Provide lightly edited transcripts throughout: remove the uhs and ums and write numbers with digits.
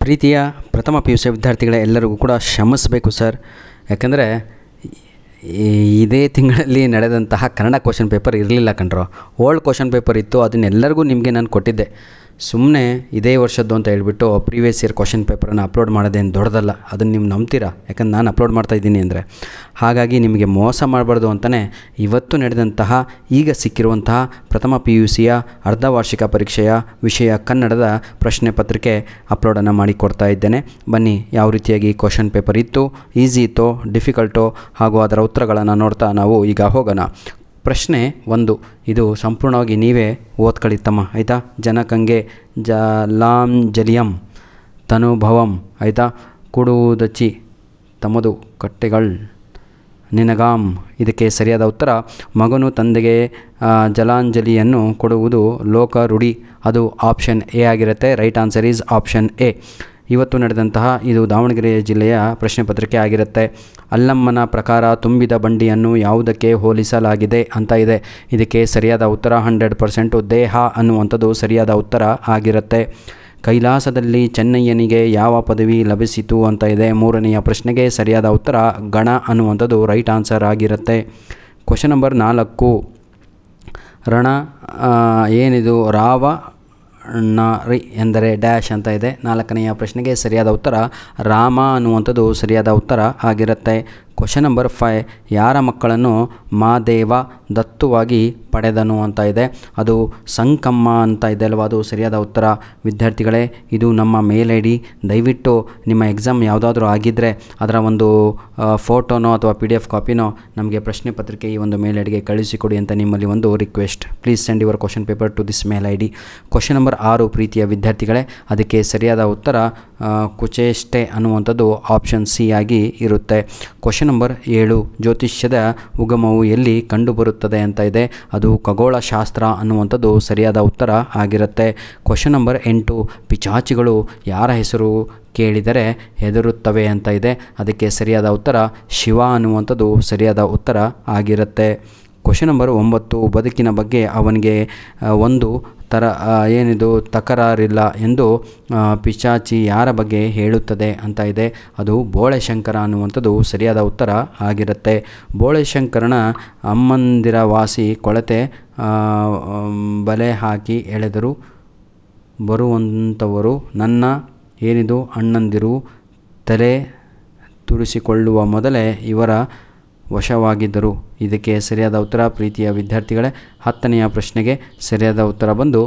ಪ್ರೀತಿಯ ಪ್ರಥಮ PUC ವಿದ್ಯಾರ್ಥಿಗಳೇ, ಎಲ್ಲರಿಗೂ ಕೂಡ ಕ್ಷಮಿಸಬೇಕು ಸರ್. ಯಾಕಂದರೆ ಇದೇ ತಿಂಗಳಲ್ಲಿ ನಡೆದಂತಹ ಕನ್ನಡ ಕ್ವಶನ್ ಪೇಪರ್ ಇರಲಿಲ್ಲ ಕಣ್ರೋ. ಓಲ್ಡ್ ಕ್ವಶನ್ ಪೇಪರ್ ಇತ್ತು, ಅದನ್ನೆಲ್ಲರಿಗೂ ನಿಮಗೆ ನಾನು ಕೊಟ್ಟಿದ್ದೆ. ಸುಮ್ಮನೆ ಇದೇ ವರ್ಷದ್ದು ಅಂತ ಹೇಳ್ಬಿಟ್ಟು ಪ್ರೀವಿಯಸ್ ಇಯರ್ ಕ್ವಶನ್ ಪೇಪರನ್ನು ಅಪ್ಲೋಡ್ ಮಾಡೋದೇನು ದೊಡ್ಡದಲ್ಲ. ಅದನ್ನು ನೀವು ನಂಬ್ತೀರಾ? ಯಾಕಂದ್ರೆ ನಾನು ಅಪ್ಲೋಡ್ ಮಾಡ್ತಾಯಿದ್ದೀನಿ ಅಂದರೆ. ಹಾಗಾಗಿ ನಿಮಗೆ ಮೋಸ ಮಾಡಬಾರ್ದು ಅಂತಲೇ ಇವತ್ತು ನಡೆದಂತಹ ಈಗ ಸಿಕ್ಕಿರುವಂತಹ ಪ್ರಥಮ PUCಯ ಅರ್ಧವಾರ್ಷಿಕ ಪರೀಕ್ಷೆಯ ವಿಷಯ ಕನ್ನಡದ ಪ್ರಶ್ನೆ ಪತ್ರಿಕೆ ಅಪ್ಲೋಡನ್ನು ಮಾಡಿಕೊಡ್ತಾ ಇದ್ದೇನೆ. ಬನ್ನಿ, ಯಾವ ರೀತಿಯಾಗಿ ಕ್ವಶನ್ ಪೇಪರ್ ಇತ್ತು, ಈಸಿ ಇತ್ತೋ ಡಿಫಿಕಲ್ಟೋ ಹಾಗೂ ಅದರ ಉತ್ತರಗಳನ್ನು ನೋಡ್ತಾ ನಾವು ಈಗ ಹೋಗೋಣ. ಪ್ರಶ್ನೆ 1, ಇದು ಸಂಪೂರ್ಣವಾಗಿ ನೀವೇ ಓದ್ಕೊಳ್ಳಿ ತಮ್ಮ, ಆಯಿತಾ. ಜನಕಂಗೆ ಜಲಾಂಜಲಿಯಂ ತನುಭವಂ, ಆಯಿತಾ. ಕುಡುವುದಚ್ಚಿ ತಮದು ಕಟ್ಟೆಗಳ್ ನಿನಗಾಂ. ಇದಕ್ಕೆ ಸರಿಯಾದ ಉತ್ತರ ಮಗನು ತಂದೆಗೆ ಜಲಾಂಜಲಿಯನ್ನು ಕೊಡುವುದು ಲೋಕ ರೂಢಿ. ಅದು ಆಪ್ಷನ್ ಎ ಆಗಿರುತ್ತೆ. Right answer is option A. ಇವತ್ತು ನಡೆದಂತಹ ಇದು ದಾವಣಗೆರೆ ಜಿಲ್ಲೆಯ ಪ್ರಶ್ನೆ ಪತ್ರಿಕೆ ಆಗಿರುತ್ತೆ. ಅಲ್ಲಮ್ಮನ ಪ್ರಕಾರ ತುಂಬಿದ ಬಂಡಿಯನ್ನು ಯಾವುದಕ್ಕೆ ಹೋಲಿಸಲಾಗಿದೆ ಅಂತ ಇದೆ. ಇದಕ್ಕೆ ಸರಿಯಾದ ಉತ್ತರ 100% ದೇಹ ಅನ್ನುವಂಥದ್ದು ಸರಿಯಾದ ಉತ್ತರ ಆಗಿರುತ್ತೆ. ಕೈಲಾಸದಲ್ಲಿ ಚೆನ್ನಯ್ಯನಿಗೆ ಯಾವ ಪದವಿ ಲಭಿಸಿತು ಅಂತ ಇದೆ. ಮೂರನೆಯ ಪ್ರಶ್ನೆಗೆ ಸರಿಯಾದ ಉತ್ತರ ಗಣ ಅನ್ನುವಂಥದ್ದು ರೈಟ್ ಆನ್ಸರ್ ಆಗಿರುತ್ತೆ. ಕ್ವಶನ್ ನಂಬರ್ 4, ರಣ ಏನಿದು ರಾವ ಣರಿ ಎಂದರೆ ಡ್ಯಾಶ್ ಅಂತ ಇದೆ. 4ನೆಯ ಪ್ರಶ್ನೆಗೆ ಸರಿಯಾದ ಉತ್ತರ ರಾಮ ಅನ್ನುವಂಥದ್ದು ಸರಿಯಾದ ಉತ್ತರ ಆಗಿರುತ್ತೆ. ಕ್ವಶನ್ ನಂಬರ್ 5, ಯಾರ ಮಕ್ಕಳನ್ನು ಮಾದೇವ ದತ್ತುವಾಗಿ ಪಡೆದನು ಅಂತ ಇದೆ. ಅದು ಸಂಕಮ್ಮ ಅಂತ ಇದೆ ಅಲ್ವಾ, ಅದು ಸರಿಯಾದ ಉತ್ತರ. ವಿದ್ಯಾರ್ಥಿಗಳೇ, ಇದು ನಮ್ಮ ಮೇಲ್ ID. ದಯವಿಟ್ಟು ನಿಮ್ಮ ಎಕ್ಸಾಮ್ ಯಾವುದಾದ್ರೂ ಆಗಿದ್ದರೆ ಅದರ ಒಂದು ಫೋಟೋನೋ ಅಥವಾ PDF ಕಾಪಿನೋ ನಮಗೆ ಪ್ರಶ್ನೆ ಪತ್ರಿಕೆ ಈ ಒಂದು ಮೇಲ್ ಐಡಿಗೆ ಕಳಿಸಿಕೊಡಿ ಅಂತ ನಿಮ್ಮಲ್ಲಿ ಒಂದು request. Please send your question paper to this mail ID. Question number 6, ಪ್ರೀತಿಯ ವಿದ್ಯಾರ್ಥಿಗಳೇ, ಅದಕ್ಕೆ ಸರಿಯಾದ ಉತ್ತರ ಕುಚೇಷ್ಟೆ ಅನ್ನುವಂಥದ್ದು ಆಪ್ಷನ್ ಸಿ ಆಗಿ ಇರುತ್ತೆ. ಕ್ವಶನ್ ನಂಬರ್ 7, ಜ್ಯೋತಿಷ್ಯದ ಉಗಮವು ಎಲ್ಲಿ ಕಂಡುಬರುತ್ತದೆ ಅಂತ ಇದೆ. ಅದು ಖಗೋಳಶಾಸ್ತ್ರ ಅನ್ನುವಂಥದ್ದು ಸರಿಯಾದ ಉತ್ತರ ಆಗಿರುತ್ತೆ. ಕ್ವಶನ್ ನಂಬರ್ 8, ಪಿಚಾಚಿಗಳು ಯಾರ ಹೆಸರು ಕೇಳಿದರೆ ಹೆದರುತ್ತವೆ ಅಂತ ಇದೆ. ಅದಕ್ಕೆ ಸರಿಯಾದ ಉತ್ತರ ಶಿವ ಅನ್ನುವಂಥದ್ದು ಸರಿಯಾದ ಉತ್ತರ ಆಗಿರುತ್ತೆ. ಕ್ವಶನ್ ನಂಬರ್ 9, ಬದುಕಿನ ಬಗ್ಗೆ ಅವನಿಗೆ ಒಂದು ಏನಿದು ತಕರಾರಿಲ್ಲ ಎಂದು ಪಿಶಾಚಿ ಯಾರ ಬಗ್ಗೆ ಹೇಳುತ್ತದೆ ಅಂತ ಇದೆ. ಅದು ಬೋಳೆಶಂಕರ ಅನ್ನುವಂಥದ್ದು ಸರಿಯಾದ ಉತ್ತರ ಆಗಿರುತ್ತೆ. ಬೋಳೆಶಂಕರನ ಅಮ್ಮಂದಿರವಾಸಿ ಕೊಳತೆ ಬಲೆ ಹಾಕಿ ಎಳೆದರು ಬರುವಂಥವರು ನನ್ನ ಏನಿದು ಅಣ್ಣಂದಿರು ತಲೆ ತುರಿಸಿಕೊಳ್ಳುವ ಮೊದಲೇ ಇವರ ವಶವಾಗಿದ್ದರು. ಇದಕ್ಕೆ ಸರಿಯಾದ ಉತ್ತರ ಪ್ರೀತಿಯ ವಿದ್ಯಾರ್ಥಿಗಳೇ 10ನೆಯ ಪ್ರಶ್ನೆಗೆ ಸರಿಯಾದ ಉತ್ತರ ಬಂದು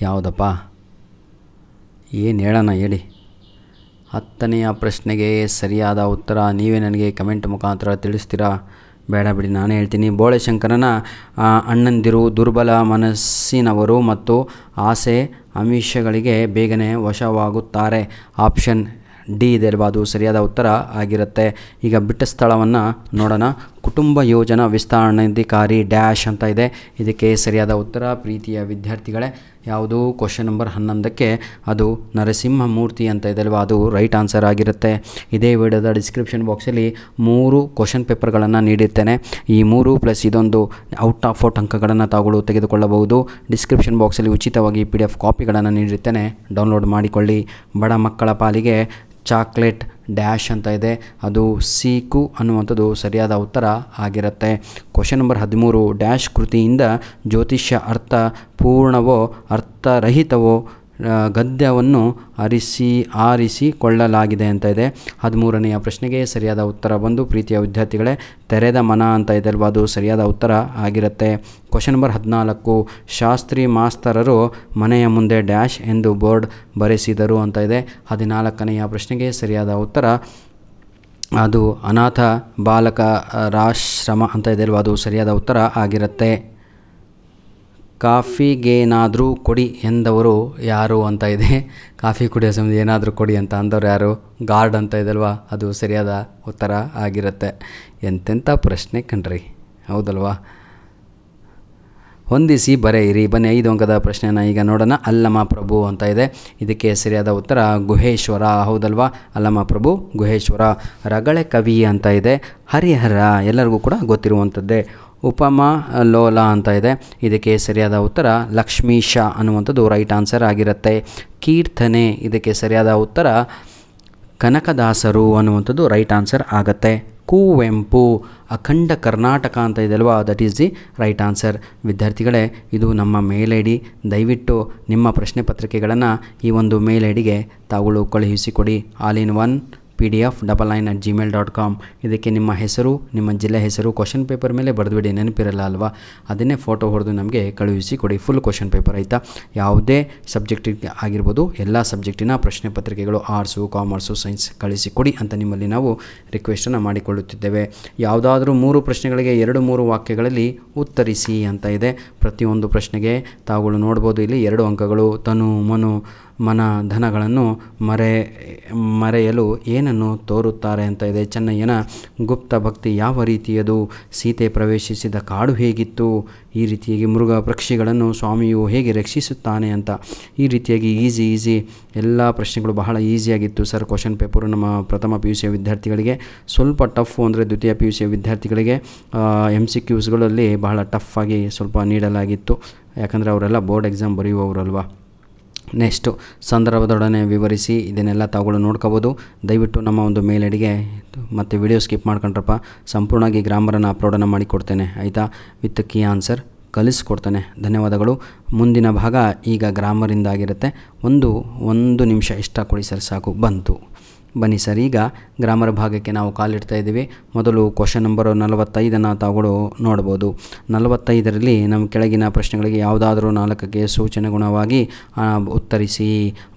ಯಾವುದಪ್ಪ, ಏನು ಹೇಳೋಣ ಹೇಳಿ. 10ನೆಯ ಪ್ರಶ್ನೆಗೆ ಸರಿಯಾದ ಉತ್ತರ ನೀವೇ ನನಗೆ ಕಮೆಂಟ್ ಮುಖಾಂತರ ತಿಳಿಸ್ತೀರಾ? ಬೇಡ ಬಿಡಿ, ನಾನೇ ಹೇಳ್ತೀನಿ. ಬೋಳೆಶಂಕರನ ಅಣ್ಣಂದಿರು ದುರ್ಬಲ ಮನಸ್ಸಿನವರು ಮತ್ತು ಆಸೆ ಆಮಿಷಗಳಿಗೆ ಬೇಗನೆ ವಶವಾಗುತ್ತಾರೆ. ಆಪ್ಷನ್ ಡಿ ಇದೆ ಅಲ್ವಾ, ಅದು ಸರಿಯಾದ ಉತ್ತರ ಆಗಿರುತ್ತೆ. ಈಗ ಬಿಟ್ಟ ಸ್ಥಳವನ್ನು ನೋಡೋಣ. ಕುಟುಂಬ ಯೋಜನಾ ವಿಸ್ತರಣಾಧಿಕಾರಿ ಡ್ಯಾಶ್ ಅಂತ ಇದೆ. ಇದಕ್ಕೆ ಸರಿಯಾದ ಉತ್ತರ ಪ್ರೀತಿಯ ವಿದ್ಯಾರ್ಥಿಗಳೇ ಯಾವುದು? ಕ್ವಶನ್ ನಂಬರ್ 11ಕ್ಕೆ ಅದು ನರಸಿಂಹಮೂರ್ತಿ ಅಂತ ಇದೆ ಅಲ್ವಾ, ಅದು ರೈಟ್ ಆನ್ಸರ್ ಆಗಿರುತ್ತೆ. ಇದೇ ವಿಡಿಯೋದ ಡಿಸ್ಕ್ರಿಪ್ಷನ್ ಬಾಕ್ಸಲ್ಲಿ 3 ಕ್ವಶನ್ ಪೇಪರ್ಗಳನ್ನು ನೀಡಿರ್ತೇನೆ. ಈ 3 ಪ್ಲಸ್ ಇದೊಂದು ಔಟ್ ಆಫ್ ಔಟ್ ಅಂಕಗಳನ್ನು ತೆಗೆದುಕೊಳ್ಳಬಹುದು. ಡಿಸ್ಕ್ರಿಪ್ಷನ್ ಬಾಕ್ಸಲ್ಲಿ ಉಚಿತವಾಗಿ PDF ಕಾಪಿಗಳನ್ನು ನೀಡಿರ್ತೇನೆ, ಡೌನ್ಲೋಡ್ ಮಾಡಿಕೊಳ್ಳಿ. ಬಡ ಮಕ್ಕಳ ಪಾಲಿಗೆ ಚಾಕ್ಲೇಟ್ ಡ್ಯಾಶ್ ಅಂತ ಇದೆ. ಅದು ಸೀಕು ಅನ್ನುವಂಥದ್ದು ಸರಿಯಾದ ಉತ್ತರ ಆಗಿರುತ್ತೆ. ಕ್ವಶನ್ ನಂಬರ್ 13, ಡ್ಯಾಶ್ ಕೃತಿಯಿಂದ ಜ್ಯೋತಿಷ್ಯ ಅರ್ಥ ಪೂರ್ಣವೋ ಅರ್ಥರಹಿತವೋ ಗದ್ಯವನ್ನು ಆರಿಸಿಕೊಳ್ಳಲಾಗಿದೆ ಅಂತ ಇದೆ. 13ನೆಯ ಪ್ರಶ್ನೆಗೆ ಸರಿಯಾದ ಉತ್ತರ ಬಂದು ಪ್ರೀತಿಯ ವಿದ್ಯಾರ್ಥಿಗಳೇ ತೆರೆದ ಮನ ಅಂತ ಇದೆ ಅಲ್ವಾ, ಅದು ಸರಿಯಾದ ಉತ್ತರ ಆಗಿರುತ್ತೆ. ಕ್ವಶನ್ ನಂಬರ್ 14, ಶಾಸ್ತ್ರಿ ಮಾಸ್ತರರು ಮನೆಯ ಮುಂದೆ ಡ್ಯಾಶ್ ಎಂದು ಬೋರ್ಡ್ ಬರೆಸಿದರು ಅಂತ ಇದೆ. 14ನೆಯ ಪ್ರಶ್ನೆಗೆ ಸರಿಯಾದ ಉತ್ತರ ಅದು ಅನಾಥ ಬಾಲಕರಾಶ್ರಮ ಅಂತ ಇದೆ ಅಲ್ವಾ, ಅದು ಸರಿಯಾದ ಉತ್ತರ ಆಗಿರುತ್ತೆ. ಕಾಫಿಗೇನಾದರೂ ಕೊಡಿ ಎಂದವರು ಯಾರು ಅಂತ ಇದೆ. ಕಾಫಿ ಕುಡಿಯೋ ಸಮಯ ಏನಾದರೂ ಕೊಡಿ ಅಂತ ಅಂದವರು ಯಾರು? ಗಾರ್ಡ್ ಅಂತ ಇದಲ್ವಾ, ಅದು ಸರಿಯಾದ ಉತ್ತರ ಆಗಿರುತ್ತೆ. ಎಂತೆಂಥ ಪ್ರಶ್ನೆ ಕಣ್ರಿ, ಹೌದಲ್ವಾ? ಹೊಂದಿಸಿ ಬರೆಯಿರಿ. ಬನ್ನಿ 5 ಅಂಕದ ಪ್ರಶ್ನೆನ ಈಗ ನೋಡೋಣ. ಅಲ್ಲಮ ಪ್ರಭು ಅಂತ ಇದೆ. ಇದಕ್ಕೆ ಸರಿಯಾದ ಉತ್ತರ ಗುಹೇಶ್ವರ, ಹೌದಲ್ವಾ? ಅಲ್ಲಮ ಪ್ರಭು ಗುಹೇಶ್ವರ. ರಗಳೆ ಕವಿ ಅಂತ ಇದೆ. ಹರಿಹರ ಎಲ್ಲರಿಗೂ ಕೂಡ ಗೊತ್ತಿರುವಂಥದ್ದೇ. ಉಪಮಾ ಲೋಲ ಅಂತ ಇದೆ. ಇದಕ್ಕೆ ಸರಿಯಾದ ಉತ್ತರ ಲಕ್ಷ್ಮೀಶ ಅನ್ನುವಂಥದ್ದು ರೈಟ್ ಆನ್ಸರ್ ಆಗಿರುತ್ತೆ. ಕೀರ್ತನೆ ಇದಕ್ಕೆ ಸರಿಯಾದ ಉತ್ತರ ಕನಕದಾಸರು ಅನ್ನುವಂಥದ್ದು ರೈಟ್ ಆನ್ಸರ್ ಆಗುತ್ತೆ. ಕುವೆಂಪು ಅಖಂಡ ಕರ್ನಾಟಕ ಅಂತ ಇದೆ ಅಲ್ವಾ, that is the right answer. ವಿದ್ಯಾರ್ಥಿಗಳೇ, ಇದು ನಮ್ಮ ಮೇಲ್ ಐ ಡಿ. ದಯವಿಟ್ಟು ನಿಮ್ಮ ಪ್ರಶ್ನೆ ಪತ್ರಿಕೆಗಳನ್ನು ಈ ಒಂದು ಮೇಲ್ ಐ ಡಿಗೆ ತಾವುಗಳು ಕಳುಹಿಸಿಕೊಡಿ. all-in-one pdf99@gmail.com. ಇದಕ್ಕೆ ನಿಮ್ಮ ಹೆಸರು, ನಿಮ್ಮ ಜಿಲ್ಲೆ ಹೆಸರು ಕ್ವಶನ್ ಪೇಪರ್ ಮೇಲೆ ಬರೆದುಬಿಡಿ, ನೆನಪಿರಲ್ಲ ಅಲ್ವಾ, ಅದನ್ನೇ ಫೋಟೋ ಹೊಡೆದು ನಮಗೆ ಕಳುಹಿಸಿ ಕೊಡಿ. ಫುಲ್ ಕ್ವಶನ್ ಪೇಪರ್ ಆಯಿತಾ. ಯಾವುದೇ ಸಬ್ಜೆಕ್ಟಿಗೆ ಆಗಿರ್ಬೋದು, ಎಲ್ಲ ಸಬ್ಜೆಕ್ಟಿನ ಪ್ರಶ್ನೆ ಪತ್ರಿಕೆಗಳು ಆರ್ಟ್ಸು, ಕಾಮರ್ಸು, ಸೈನ್ಸ್ ಕಳಿಸಿಕೊಡಿ ಅಂತ ನಿಮ್ಮಲ್ಲಿ ನಾವು ರಿಕ್ವೆಸ್ಟನ್ನು ಮಾಡಿಕೊಳ್ಳುತ್ತಿದ್ದೇವೆ. ಯಾವುದಾದ್ರೂ 3 ಪ್ರಶ್ನೆಗಳಿಗೆ 2-3 ವಾಕ್ಯಗಳಲ್ಲಿ ಉತ್ತರಿಸಿ ಅಂತ ಇದೆ. ಪ್ರತಿಯೊಂದು ಪ್ರಶ್ನೆಗೆ ತಾವುಗಳು ನೋಡ್ಬೋದು ಇಲ್ಲಿ 2 ಅಂಕಗಳು. ತನು ಮನು ಮನ ಧನಗಳನ್ನು ಮರೆಯಲು ಏನನ್ನು ತೋರುತ್ತಾರೆ ಅಂತ ಇದೆ. ಚೆನ್ನಯ್ಯನ ಗುಪ್ತ ಭಕ್ತಿ ಯಾವ ರೀತಿಯದು? ಸೀತೆ ಪ್ರವೇಶಿಸಿದ ಕಾಡು ಹೇಗಿತ್ತು? ಈ ರೀತಿಯಾಗಿ ಮೃಗ ಪಕ್ಷಿಗಳನ್ನು ಸ್ವಾಮಿಯು ಹೇಗೆ ರಕ್ಷಿಸುತ್ತಾನೆ ಅಂತ. ಈ ರೀತಿಯಾಗಿ ಈಸಿ ಎಲ್ಲ ಪ್ರಶ್ನೆಗಳು ಬಹಳ ಈಸಿಯಾಗಿತ್ತು ಸರ್. ಕ್ವಶನ್ ಪೇಪರು ನಮ್ಮ ಪ್ರಥಮ PUC ವಿದ್ಯಾರ್ಥಿಗಳಿಗೆ ಸ್ವಲ್ಪ ಟಫು, ಅಂದರೆ ದ್ವಿತೀಯ PUC ವಿದ್ಯಾರ್ಥಿಗಳಿಗೆ MCQsಗಳಲ್ಲಿ ಬಹಳ ಟಫ್ ಆಗಿ ಸ್ವಲ್ಪ ನೀಡಲಾಗಿತ್ತು. ಯಾಕಂದರೆ ಅವರೆಲ್ಲ ಬೋರ್ಡ್ ಎಕ್ಸಾಮ್ ಬರೆಯುವವರಲ್ವಾ. ನೆಕ್ಸ್ಟು ಸಂದರ್ಭದೊಡನೆ ವಿವರಿಸಿ, ಇದನ್ನೆಲ್ಲ ತಾವುಗಳು ನೋಡ್ಕೋಬೋದು. ದಯವಿಟ್ಟು ನಮ್ಮ ಒಂದು ಮೇಲ್ ಐಡಿಗೆ ಮತ್ತು ವಿಡಿಯೋ ಸ್ಕಿಪ್ ಮಾಡ್ಕೊಂಡ್ರಪ್ಪ ಸಂಪೂರ್ಣವಾಗಿ ಗ್ರಾಮರನ್ನು ಅಪ್ಲೋಡನ್ನು ಮಾಡಿಕೊಡ್ತೇನೆ ಆಯಿತಾ, ವಿತ್ ಕೀ ಆನ್ಸರ್ ಕಲಿಸ್ಕೊಡ್ತೇನೆ. ಧನ್ಯವಾದಗಳು. ಮುಂದಿನ ಭಾಗ ಈಗ ಗ್ರಾಮರಿಂದ ಆಗಿರುತ್ತೆ. ಒಂದು ನಿಮಿಷ ಇಷ್ಟ ಕೊಡಿ ಸರ್, ಸಾಕು. ಬನ್ನಿ ಸರ್, ಈಗ ಗ್ರಾಮರ್ ಭಾಗಕ್ಕೆ ನಾವು ಕಾಲಿಡ್ತಾ ಇದ್ದೀವಿ. ಮೊದಲು ಕ್ವಶನ್ ನಂಬರ್ 45 ತಾವುಗಳು ನೋಡ್ಬೋದು. 45ರಲ್ಲಿ ನಮ್ಮ ಕೆಳಗಿನ ಪ್ರಶ್ನೆಗಳಿಗೆ ಯಾವುದಾದ್ರೂ 4ಕ್ಕೆ ಸೂಚನೆಗುಣವಾಗಿ ಉತ್ತರಿಸಿ.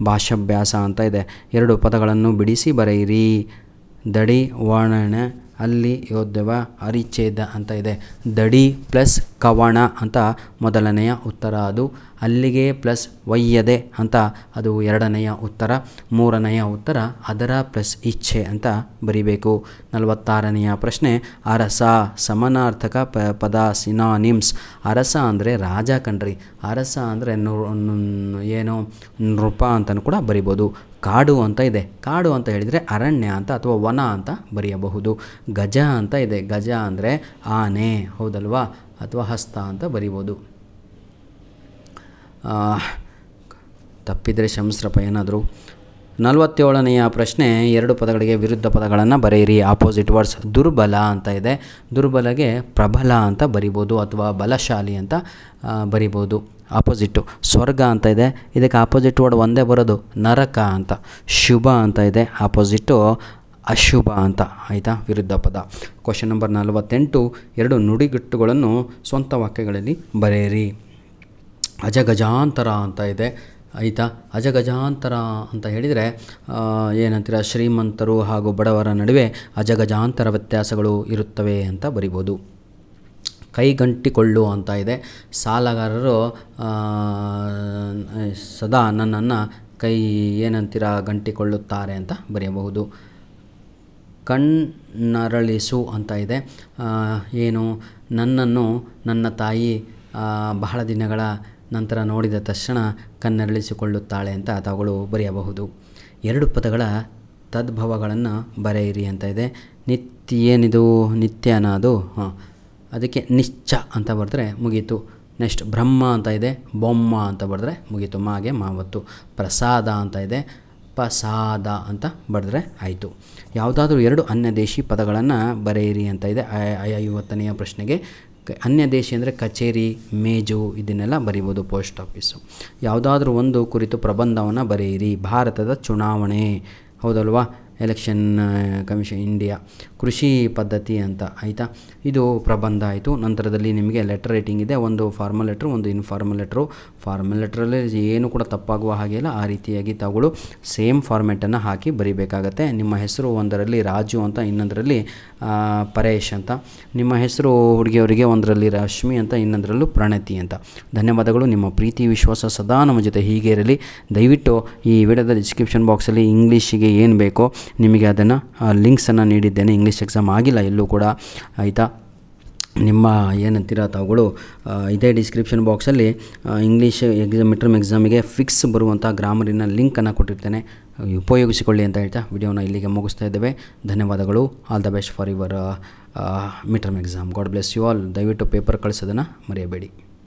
ಭಾಷಾಭ್ಯಾಸ ಅಂತ ಇದೆ. 2 ಪದಗಳನ್ನು ಬಿಡಿಸಿ ಬರೆಯಿರಿ. ದಡಿ, ವರ್ಣನೆ, ಅಲ್ಲಿ, ಯೋದ್ಯವ, ಅರಿಚ್ಛೇದ ಅಂತ ಇದೆ. ದಡಿ ಪ್ಲಸ್ ಕವಣ ಅಂತ ಮೊದಲನೆಯ ಉತ್ತರ, ಅದು ಅಲ್ಲಿಗೆ ಪ್ಲಸ್ ಒಯ್ಯದೆ ಅಂತ ಅದು 2ನೆಯ ಉತ್ತರ. 3ನೆಯ ಉತ್ತರ ಅದರ ಪ್ಲಸ್ ಇಚ್ಛೆ ಅಂತ ಬರಿಬೇಕು. 46ನೆಯ ಪ್ರಶ್ನೆ, ಅರಸ ಸಮಾನಾರ್ಥಕ ಪದ ಸಿನಾನಿಮ್ಸ್. ಅರಸ ಅಂದರೆ ರಾಜ ಕಣ್ರಿ. ಅರಸ ಅಂದರೆ ಏನೋ ನೃಪ ಅಂತಲೂ ಕೂಡ ಬರಿಬೋದು. ಕಾಡು ಅಂತ ಇದೆ. ಕಾಡು ಅಂತ ಹೇಳಿದರೆ ಅರಣ್ಯ ಅಂತ ಅಥವಾ ವನ ಅಂತ ಬರೆಯಬಹುದು. ಗಜ ಅಂತ ಇದೆ. ಗಜ ಅಂದರೆ ಆನೆ, ಹೌದಲ್ವಾ, ಅಥವಾ ಹಸ್ತ ಅಂತ ಬರಿಬೋದು. ತಪ್ಪಿದರೆ ಕ್ಷಮಿಸ್ರಪ್ಪ ಏನಾದರೂ. 47ನೆಯ ಪ್ರಶ್ನೆ, 2 ಪದಗಳಿಗೆ ವಿರುದ್ಧ ಪದಗಳನ್ನು ಬರೆಯಿರಿ. Opposite words. ದುರ್ಬಲ ಅಂತ ಇದೆ. ದುರ್ಬಲಗೆ ಪ್ರಬಲ ಅಂತ ಬರಿಬೋದು ಅಥವಾ ಬಲಶಾಲಿ ಅಂತ ಬರಿಬೋದು. ಆಪೋಸಿಟ್ಟು ಸ್ವರ್ಗ ಅಂತ ಇದೆ. ಇದಕ್ಕೆ ಆಪೋಸಿಟ್ ವರ್ಡ್ ಒಂದೇ ಬರೋದು, ನರಕ ಅಂತ. ಶುಭ ಅಂತ ಇದೆ. ಆಪೋಸಿಟ್ಟು ಅಶುಭ ಅಂತ ಆಯಿತಾ, ವಿರುದ್ಧ ಪದ. ಕ್ವಶನ್ ನಂಬರ್ 48, 2 ನುಡಿಗಟ್ಟುಗಳನ್ನು ಸ್ವಂತ ವಾಕ್ಯಗಳಲ್ಲಿ ಬರೆಯಿರಿ. ಅಜಗಜಾಂತರ ಅಂತ ಇದೆ ಆಯಿತಾ. ಅಜಗಜಾಂತರ ಅಂತ ಹೇಳಿದರೆ ಏನಂತೀರ, ಶ್ರೀಮಂತರು ಹಾಗೂ ಬಡವರ ನಡುವೆ ಅಜಗಜಾಂತರ ವ್ಯತ್ಯಾಸಗಳು ಇರುತ್ತವೆ ಅಂತ ಬರಿಬೋದು. ಕೈಗಂಟಿಕೊಳ್ಳು ಅಂತ ಇದೆ. ಸಾಲಗಾರರು ಸದಾ ನನ್ನನ್ನು ಏನಂತೀರ ಗಂಟಿಕೊಳ್ಳುತ್ತಾರೆ ಅಂತ ಬರೆಯಬಹುದು. ಕಣ್ಣರಳಿಸು ಅಂತ ಇದೆ. ಏನು, ನನ್ನನ್ನು ನನ್ನ ತಾಯಿ ಬಹಳ ದಿನಗಳ ನಂತರ ನೋಡಿದ ತಕ್ಷಣ ಕಣ್ಣರಳಿಸಿಕೊಳ್ಳುತ್ತಾಳೆ ಅಂತ ತಾವುಗಳು ಬರೆಯಬಹುದು. 2 ಪದಗಳ ತದ್ಭವಗಳನ್ನು ಬರೆಯಿರಿ ಅಂತ ಇದೆ. ಏನಿದು ನಿತ್ಯನ ಅದು, ಅದಕ್ಕೆ ನಿಶ್ಚ ಅಂತ ಬರೆದ್ರೆ ಮುಗೀತು. ನೆಕ್ಸ್ಟ್ ಬ್ರಹ್ಮ ಅಂತ ಇದೆ. ಬೊಮ್ಮ ಅಂತ ಬರೆದ್ರೆ ಮುಗೀತು. ಮಾಗೆ ಮಾವತ್ತು. ಪ್ರಸಾದ ಅಂತ ಇದೆ. ಪಸಾದ ಅಂತ ಬರೆದ್ರೆ ಆಯಿತು. ಯಾವುದಾದ್ರೂ 2 ಅನ್ಯದೇಶಿ ಪದಗಳನ್ನು ಬರೆಯಿರಿ ಅಂತ ಇದೆ. 50ನೆಯ ಪ್ರಶ್ನೆಗೆ ಅನ್ಯದೇಶಿ ಅಂದರೆ ಕಚೇರಿ, ಮೇಜು, ಇದನ್ನೆಲ್ಲ ಬರೀಬೋದು. Post office. ಯಾವುದಾದ್ರೂ ಒಂದು ಕುರಿತು ಪ್ರಬಂಧವನ್ನು ಬರೆಯಿರಿ. ಭಾರತದ ಚುನಾವಣೆ, ಹೌದಲ್ವಾ, ಎಲೆಕ್ಷನ್ ಕಮಿಷನ್ ಇಂಡಿಯಾ. ಕೃಷಿ ಪದ್ಧತಿ ಅಂತ ಆಯಿತಾ. ಇದು ಪ್ರಬಂಧ ಆಯಿತು. ನಂತರದಲ್ಲಿ ನಿಮಗೆ ಲೆಟರ್ ರೈಟಿಂಗ್ ಇದೆ. ಒಂದು ಫಾರ್ಮಲ್ ಲೆಟ್ರು, ಒಂದು ಇನ್ಫಾರ್ಮಲ್ ಲೆಟ್ರು. ಫಾರ್ಮಲ್ ಲೆಟ್ರಲ್ಲಿ ಏನು ಕೂಡ ತಪ್ಪಾಗುವ ಹಾಗೆಲ್ಲ ಆ ರೀತಿಯಾಗಿ ತಾವುಗಳು ಸೇಮ್ ಫಾರ್ಮೆಟನ್ನು ಹಾಕಿ ಬರೀಬೇಕಾಗತ್ತೆ. ನಿಮ್ಮ ಹೆಸರು ಒಂದರಲ್ಲಿ ರಾಜು ಅಂತ, ಇನ್ನೊಂದರಲ್ಲಿ ಪರೇಶ್ ಅಂತ. ನಿಮ್ಮ ಹೆಸರು ಹುಡುಗಿಯವರಿಗೆ ಒಂದರಲ್ಲಿ ರಶ್ಮಿ ಅಂತ, ಇನ್ನೊಂದರಲ್ಲೂ ಪ್ರಣತಿ ಅಂತ. ಧನ್ಯವಾದಗಳು. ನಿಮ್ಮ ಪ್ರೀತಿ ವಿಶ್ವಾಸ ಸದಾ ನಮ್ಮ ಜೊತೆ ಹೀಗೆ ಇರಲಿ. ದಯವಿಟ್ಟು ಈ ವಿಡಿಯೋದ ಡಿಸ್ಕ್ರಿಪ್ಷನ್ ಬಾಕ್ಸಲ್ಲಿ ಇಂಗ್ಲೀಷಿಗೆ ಏನು ಬೇಕೋ ನಿಮಗೆ ಅದನ್ನು ಲಿಂಕ್ಸನ್ನು ನೀಡಿದ್ದೇನೆ. ಇಂಗ್ಲೀಷ್ ಎಕ್ಸಾಮ್ ಆಗಿಲ್ಲ ಎಲ್ಲೂ ಕೂಡ ಆಯಿತಾ. ನಿಮ್ಮ ಏನಂತೀರ ತಾವುಗಳು ಇದೇ ಡಿಸ್ಕ್ರಿಪ್ಷನ್ ಬಾಕ್ಸಲ್ಲಿ ಇಂಗ್ಲೀಷ್ ಮಿಡ್-ಟರ್ಮ್ ಎಕ್ಸಾಮಿಗೆ ಫಿಕ್ಸ್ ಬರುವಂಥ ಗ್ರಾಮರಿನ ಲಿಂಕನ್ನು ಕೊಟ್ಟಿರ್ತೇನೆ, ಉಪಯೋಗಿಸಿಕೊಳ್ಳಿ ಅಂತ ಹೇಳ್ತಾ ವಿಡಿಯೋನ ಇಲ್ಲಿಗೆ ಮುಗಿಸ್ತಾ ಇದ್ದೇವೆ. ಧನ್ಯವಾದಗಳು. All the best for your mid term exam. God bless you all. ದಯವಿಟ್ಟು ಪೇಪರ್ ಕಳಿಸೋದನ್ನು ಮರೆಯಬೇಡಿ.